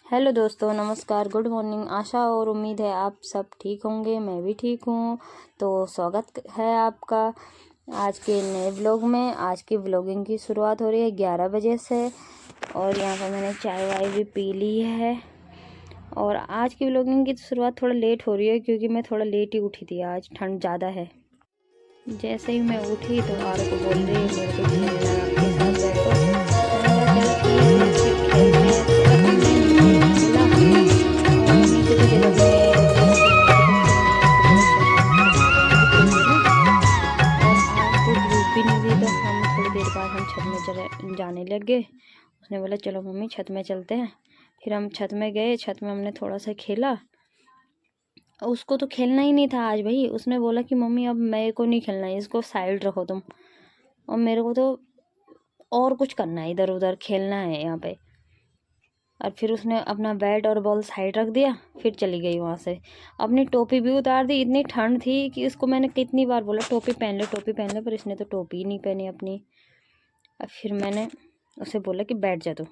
Hello दोस्तों, नमस्कार, good morning. आशा और उम्मीद है आप सब ठीक होंगे। मैं भी ठीक हूँ। तो स्वागत है आपका आज के नए व्लॉग में। आज की व्लॉगिंग की शुरुआत हो रही है 11 बजे से और यहाँ पर मैंने चाय वाय भी पी ली है। और आज की व्लॉगिंग की शुरुआत थोड़ा लेट हो रही है क्योंकि मैं थोड़ा लेट ही उठी थी। आज ठंड ज़्यादा है। जैसे ही मैं उठी तो आर को बोल रही है मेरे को खेलना है, आपके साथ बैठो। मैंने कहा चलो ठीक है, फिर खेलते हैं। थोड़ा सा मैं नीचे खेला और नीचे तो जगह भी नहीं लग रही खेलने की, तो फिर मैंने उसको बोला चल हम छत में जाएंगे थोड़ी देर में। और आज तो धूप भी नहीं थी तो हम थोड़ी देर बाद हम छत में चले जाने लगे। उसने बोला चलो मम्मी छत में चलते हैं। फिर हम छत में गए। छत में हमने थोड़ा सा खेला। उसको तो खेलना ही नहीं था आज भाई। उसने बोला कि मम्मी अब मेरे को नहीं खेलना है, इसको साइड रखो तुम। और मेरे को तो और कुछ करना है, इधर उधर खेलना है यहाँ पे। और फिर उसने अपना बैट और बॉल साइड रख दिया। फिर चली गई वहाँ से। अपनी टोपी भी उतार दी। इतनी ठंड थी कि इसको मैंने कितनी बार बोला टोपी पहन ले, टोपी पहन ले, पर इसने तो टोपी ही नहीं पहनी अपनी। और फिर मैंने उसे बोला कि बैठ जा तू।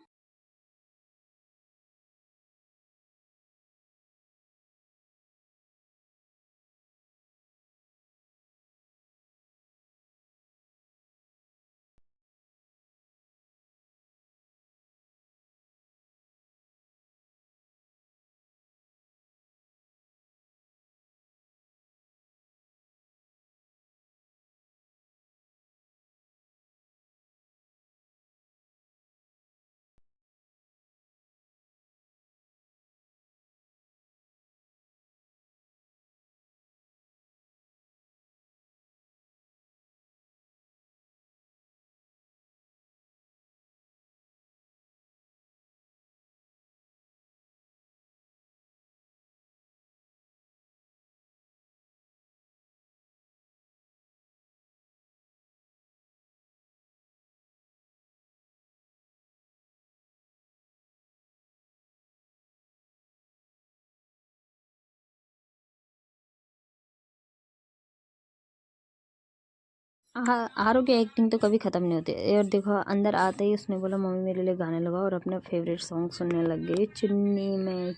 आरव की एक्टिंग तो कभी ख़त्म नहीं होती। और देखो अंदर आते ही उसने बोला मम्मी मेरे लिए गाने लगाओ और अपना फेवरेट सॉन्ग सुनने लग गई। चुन्नी में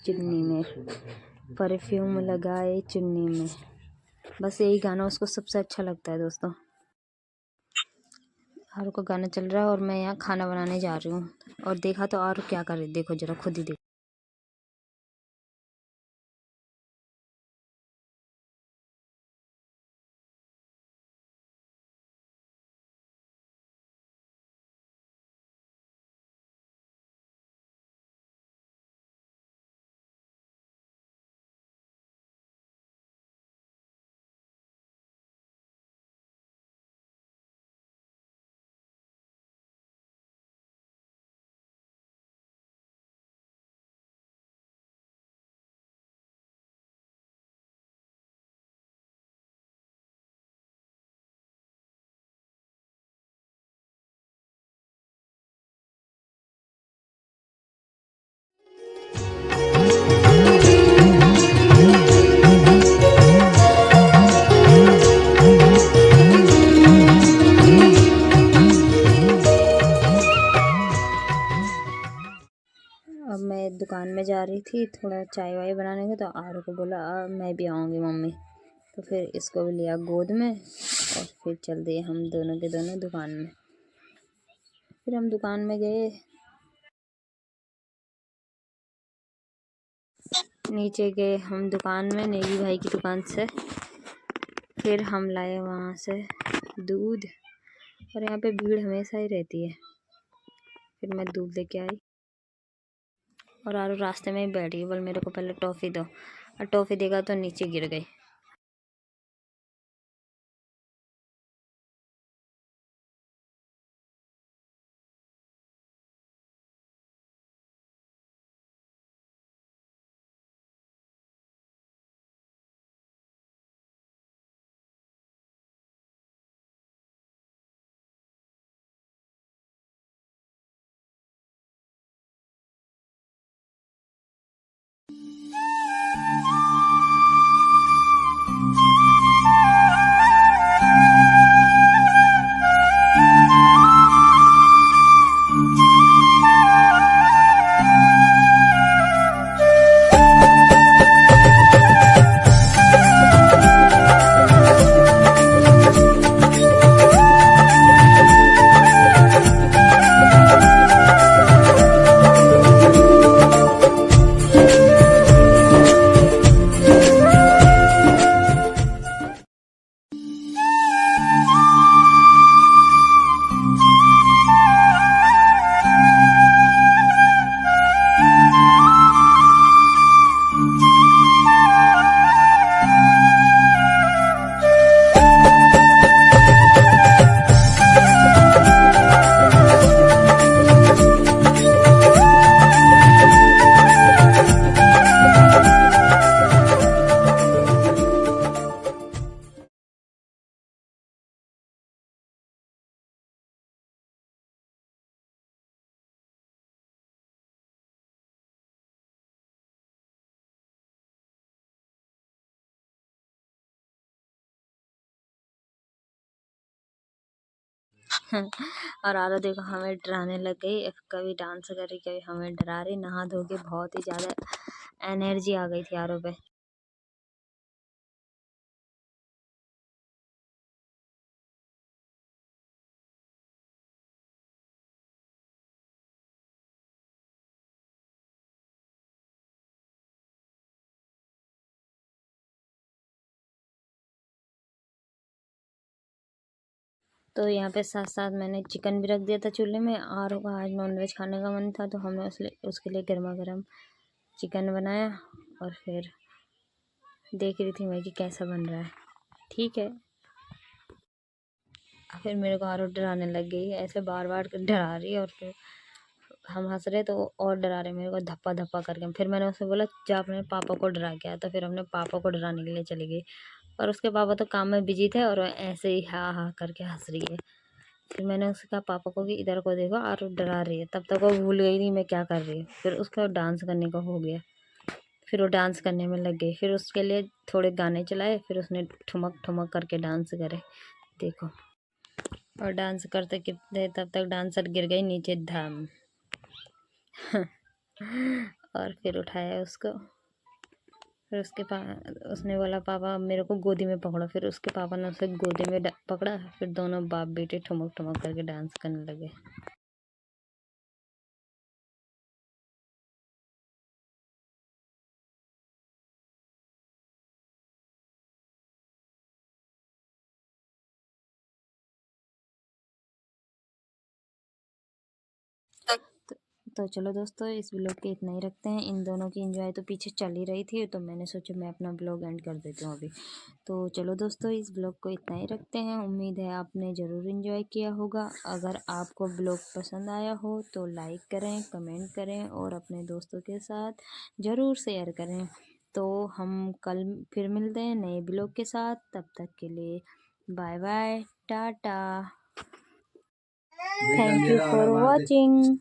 परफ्यूम लगाए चुन्नी में। बस यही गाना उसको सबसे अच्छा लगता है दोस्तों। आरू का गाना चल रहा है और मैं यहाँ खाना बनाने जा रही हूँ। और देखा तो आरू क्या कर रही, देखो जरा खुद ही देखो। अब मैं दुकान में जा रही थी थोड़ा चाय वाय बनाने को, तो आरू को बोला मैं भी आऊँगी मम्मी। तो फिर इसको भी लिया गोद में और फिर चल दिए हम दोनों के दोनों दुकान में। फिर हम दुकान में गए, नीचे गए हम दुकान में नेगी भाई की दुकान से। फिर हम लाए वहाँ से दूध। और यहाँ पे भीड़ हमेशा ही रहती है। फिर मैं दूध लेके आई और आरू रास्ते में ही बैठी, बोल मेरे को पहले टॉफ़ी दो। और टॉफ़ी देगा तो नीचे गिर गई। और आरो देखो हमें डराने लग गई, कभी डांस कर रही कभी हमें डरा रही। नहा धो के बहुत ही ज़्यादा एनर्जी आ गई थी आरो पे। तो यहाँ पे साथ साथ मैंने चिकन भी रख दिया था चूल्हे में। आरो का आज नॉनवेज खाने का मन था तो हमने उसके लिए गर्मा गर्म चिकन बनाया और फिर देख रही थी मैं कि कैसा बन रहा है। ठीक है, फिर मेरे को आरो डराने लग गई, ऐसे बार बार डरा रही है और फिर हम हंस रहे तो और डरा रहे मेरे को धप्पा धप्पा करके। फिर मैंने उससे बोला जा अपने पापा को डरा के आ, तो फिर हमने पापा को डराने के लिए चली गई और उसके पापा तो काम में बिजी थे और ऐसे ही हा हा करके हंस रही है। फिर मैंने उससे कहा पापा को कि इधर को देखो और डरा रही है। तब तक वो भूल गई नहीं मैं क्या कर रही हूँ। फिर उसका डांस करने का हो गया, फिर वो डांस करने में लग गई। फिर उसके लिए थोड़े गाने चलाए, फिर उसने ठुमक ठुमक करके डांस करे देखो। और डांस करते कितने तब तक डांसर गिर गई नीचे धम। और फिर उठाया उसको। फिर उसने बोला पापा मेरे को गोदी में पकड़ो। फिर उसके पापा ने उसे गोदी में पकड़ा। फिर दोनों बाप बेटे ठुमक ठुमक करके डांस करने लगे। तो चलो दोस्तों इस ब्लॉग के इतना ही रखते हैं। इन दोनों की एंजॉय तो पीछे चल ही रही थी तो मैंने सोचा मैं अपना ब्लॉग एंड कर देती हूँ अभी। तो चलो दोस्तों इस ब्लॉग को इतना ही रखते हैं। उम्मीद है आपने ज़रूर एंजॉय किया होगा। अगर आपको ब्लॉग पसंद आया हो तो लाइक करें, कमेंट करें और अपने दोस्तों के साथ ज़रूर शेयर करें। तो हम कल फिर मिलते हैं नए ब्लॉग के साथ। तब तक के लिए bye bye, tata, thank you for watching.